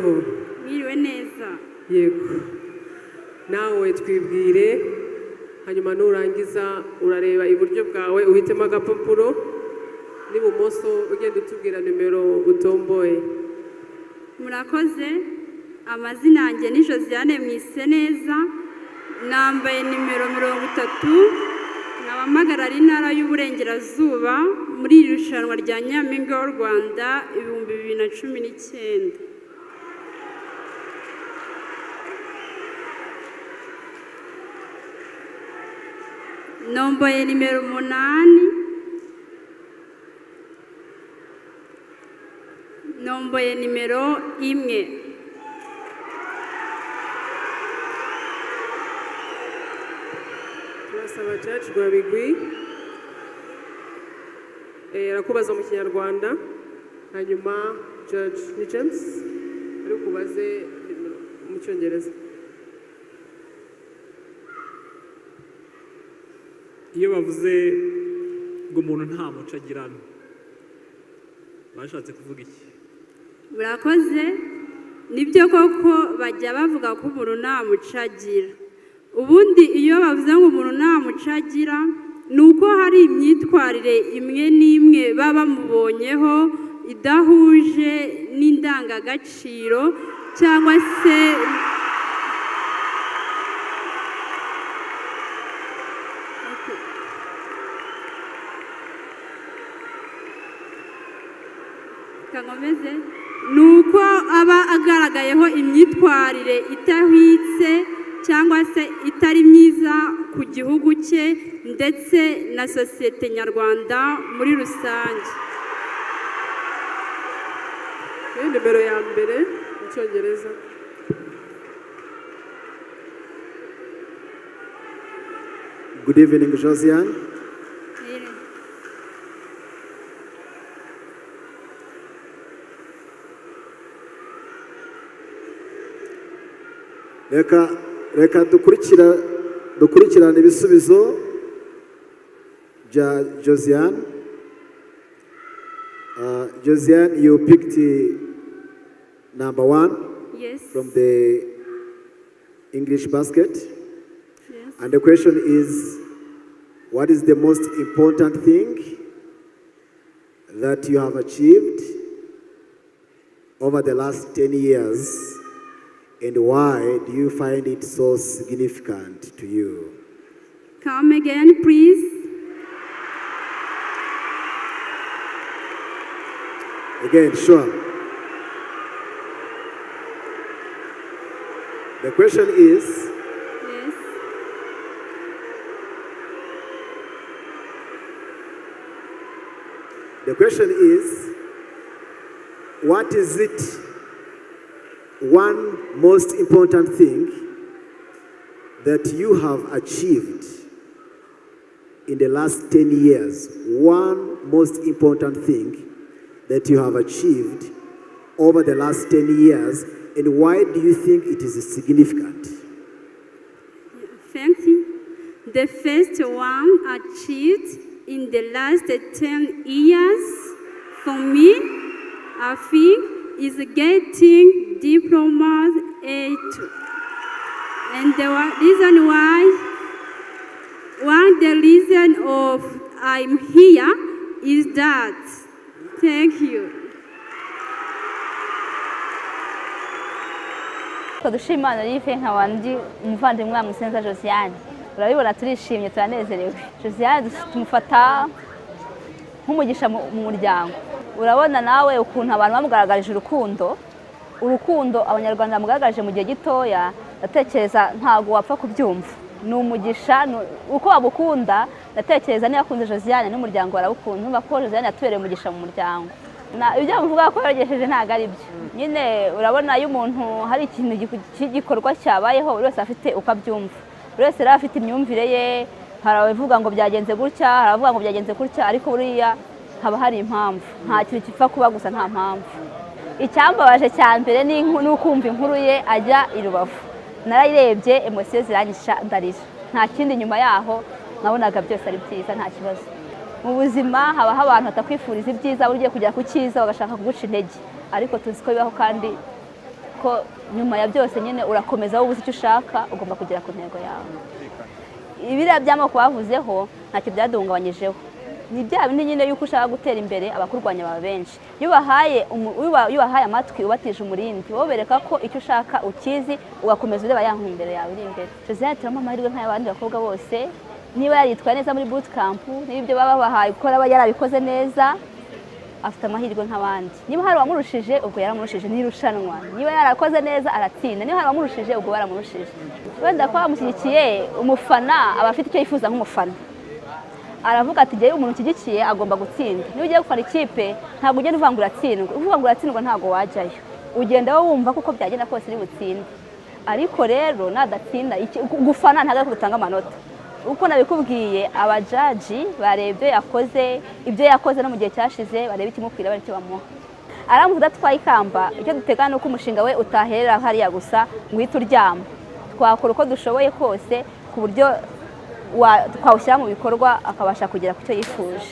mwiriweho mwiriwe neza yego nawe twibwire hanyuma nurangiza urareba iburyo bwawe uhitemo agapapuro n'ibumoso ugenda utubwira nimero utomboye. murakoze amazina yanjye ni Josiane Mwiseneza nambaye nimero 30 nkabamagarara intara y'uburengerazuba muri iri rushanwa rya Nyampinga w'u Rwanda 2019. Nomboye nimero 8 nomboye nimero 1. turasaba Judge Rwabigwi arakubaza mu Kinyarwanda hanyuma Judge ni James ari kubaze mu Cyongereza. iyo bavuze ngo umuntu nta muco agirana bashatse kuvuga iki? murakoze nibyo koko bajya bavuga ko umuntu nta muco agira. ubundi iyo bavuze ngo umuntu nta muco agira ni uko hari imyitwarire imwe n'imwe baba bamubonyeho idahuje n'indangagaciro cyangwa se kangomeze ni uko aba agaragayeho imyitwarire itahwitse cyangwa se itari myiza ku gihugu cye ndetse na sosiyete nyarwanda muri rusange. nimero ya mbere mu Cyongereza. Good evening, Josiane. Reka dukurikirane ibisubizo bya Josiane. Josiane, you picked number 1 Yes. from the English basket. Yes. And the question is, what is the most important thing that you have achieved over the last 10 years? And why do you find it so significant to you? Come again, please. Again, sure. The question is, Yes. the question is, what is it, one most important thing that you have achieved in the last 10 years? One most important thing that you have achieved over the last 10 years, and why do you think it is significant? Thank you. The first one achieved in the last 10 years for me, I think, is getting diploma A2. And the reason why, the reason of I'm here is that. Thank you. Dushimana yife nkabandi umuvandimwe wa Mwiseneza Josiane. Urabibona turishimye turanezerewe. Josiane tumufata nk'umugisha mu muryango. Urabona nawe ukuntu abantu bamugaragarije urukundo abanyarwanda bamugaragaje mu gihe gitoya, ndatekereza ntago wapfa kubyumva. Ni umugisha uko babukunda, ndatekereza niba akunze Josiane n'umuryango barawukunda. Numva ko Josiane yatubereye umugisha mu muryango. Ibyo bavuga ko yagejeje ntago ari byo. Nyine urabona iyo umuntu hari ikintu cy'igikorwa cyabayeho buri wese afite uko abyumva. Buri wese rero afite imyumvire ye, hari abavuga ngo byagenze gutya, hari abavuga ngo byagenze gutya, ariko buriya haba hari impamvu. Nta kintu gipfa kuba gusa nta mpamvu. Icyambabaje cya mbere ni ukumva inkuru ye ajya i Rubavu. Narayirebye emosiyo ziranyisha ndarira. Nta kindi nyuma yaho nabonaga byose ari byiza nta kibazo. Mu buzima habaho abantu batakwifuriza ibyiza, ugiye kugera ku cyiza bagashaka kuguca intege, ariko tuzi ko bibaho kandi ariko nyuma ya byose nyine urakomeza wowe uzi icyo ushaka ugomba kugera ku ntego yawe. Ibiriya by'amoko bavuzeho ntacyo byaduhungabanyijeho, ni bya bindi nyine yuko ushaka gutera imbere abakurwanya baba benshi. Iyo ubahaye amatwi ubatije umurindi wowe bereka ko icyo ushaka ukizi ugakomeza ureba ya ntumbero yawe iri imbere. Josiane turamo amahirwe nk'ay'abandi bakobwa bose, niba yaritwaye neza muri bootcamp n'ibyo baba babahaye gukora aba yarabikoze neza, afite amahirwe nk'abandi. Niba hari uwamurushije ubwo yaramurushije n'irushanwa, niba yarakoze neza aratsinda, niba hari uwamurushije ubwo baramurushije. Wenda ko bamushyigikiye, umufana aba afite icyo yifuza nk'umufana, aravuga ati jyewe umuntu ushyigikiye agomba gutsinda. Niba ugiye gufana ikipe ntabwo ugenda uvuga ngo uratsindwa, uvuga ngo uratsindwa ntabwo wajyayo, ugenda wowe wumva kuko byagenda kose iri butsinde. Ariko rero nadatsinda gufana ntabwo ari gutanga amanota. Uko nabikubwiye, abajaji barebye ibyo yakoze no mu gihe cyashize, barebe ikimukwira bari cyo bamuha. Aramuze udatwaye ikamba, icyo duteganya ni uko umushinga we utaherera hariya gusa ngo uhite uryama. Twakora uko dushoboye kose ku buryo twawushyira mu bikorwa akabasha kugera ku cyo yifuje.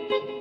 Thank you.